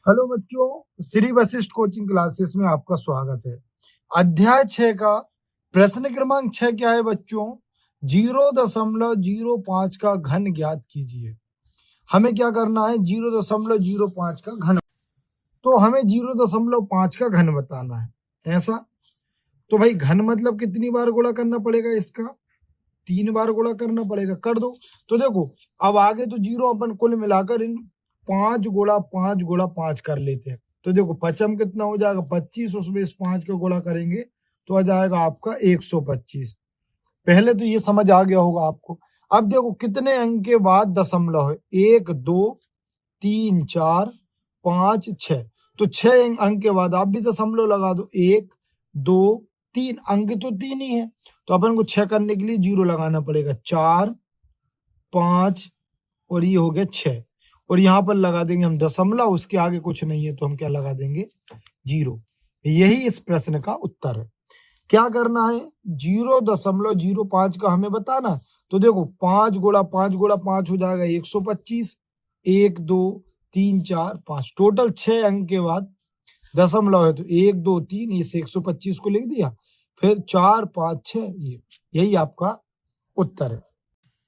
Hello बच्चों, Shri Vashishtha coaching classes में आपका स्वागत है। अध्याय 6 का प्रश्न क्रमांक 6 क्या है बच्चों? 0.05 का घन ज्ञात कीजिए। हमें क्या करना है? 0.05 का घन। तो हमें 0.5 का घन बताना है। ऐसा तो भाई घन मतलब कितनी बार गुणा करना पड़ेगा? इसका 3 बार गुणा करना पड़ेगा। कर दो। तो देखो, अब आगे तो जीरो अपन कुल मिलाकर इन 5 × 5 × 5 कर लेते हैं। तो देखो पचम कितना हो जाएगा? 25। उसमें इस 5 का गुणा करेंगे तो आ जाएगा आपका 125। पहले तो ये समझ आ गया होगा आपको। अब देखो कितने अंक के बाद दशमलव है? 1 2 3 4 5 6। तो 6 अंक के बाद आप भी दशमलव लगा दो। 1 2 3 अंक तो 3 ही है, तो अपन को 6 करने के लिए 0 लगाना पड़ेगा। 4 5 और ये हो गया 6, और यहाँ पर लगा देंगे हम दशमलव। उसके आगे कुछ नहीं है तो हम क्या लगा देंगे? 0। यही इस प्रश्न का उत्तर है। क्या करना है? 0.05 का हमें बताना। तो देखो 5 × 5 × 5 हो जाएगा 125। 1 2 3 4 5 टोटल 6 अंक के बाद दशमलव है, तो 1 2 3 इसे 125 को लिख दिया, फिर 4 5 6। यही आपका उत्तर है।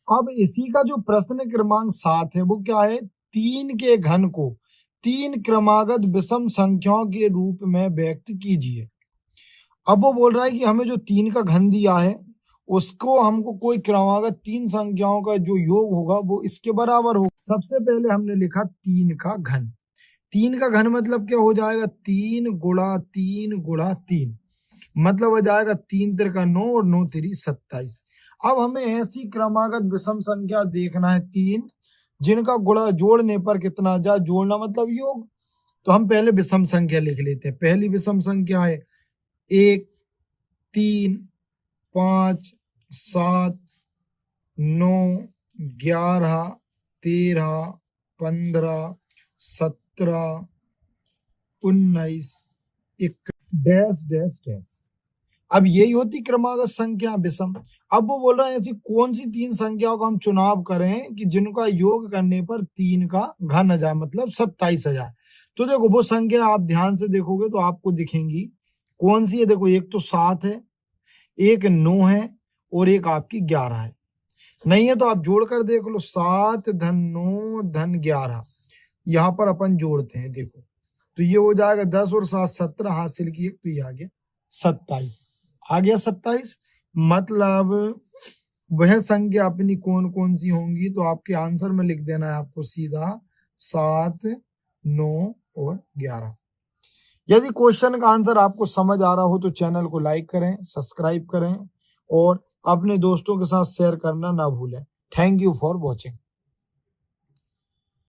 अब इसी का जो प्रश्न क्रमांक 7 है वो क्या है? 3 के घन को 3 क्रमागत विषम संख्याओं के रूप में व्यक्त कीजिए। अब वो बोल रहा है कि हमें जो 3 का घन दिया है उसको हमको कोई क्रमागत 3 संख्याओं का जो योग होगा वो इसके बराबर होगा। सबसे पहले हमने लिखा 3 का घन। 3 का घन मतलब क्या हो जाएगा? 3 × 3 × 3 मतलब हो जाएगा 3 त्रिका 9 और 9 3 27। अब हमें ऐसी क्रमागत विषम संख्या देखना है 3 जिनका गुणा जोड़ने पर कितना आ जाए। जोड़ना मतलब योग। तो हम पहले विषम संख्या लिख लेते हैं। पहली विषम संख्या है 1 3 5 7 9 11 13 15 17 19 1 डैश डैश डैश। अब यही होती क्रमागत संख्या विषम। अब वो बोल रहा है ऐसी कौन सी 3 संख्याओं का हम चुनाव करें कि जिनका योग करने पर 3 का घन आ जाए, मतलब 27 आ जाए। तो देखो वो संख्या आप ध्यान से देखोगे तो आपको दिखेंगी। कौन सी है? देखो एक तो 7 है, एक 9 है और एक आपकी 11 है। नहीं है तो आप जोड़कर देख लो। 7 धन 9 धन 11, यहाँ पर अपन जोड़ते हैं। देखो तो ये हो जाएगा 10 और 7 17, हासिल किए तो ये आ गया 27। आ गया 27। मतलब वह संख्या अपनी कौन कौन सी होंगी? तो आपके आंसर में लिख देना है आपको सीधा 7 9 और 11। यदि क्वेश्चन का आंसर आपको समझ आ रहा हो तो चैनल को लाइक करें, सब्सक्राइब करें और अपने दोस्तों के साथ शेयर करना ना भूलें। Thank you for watching.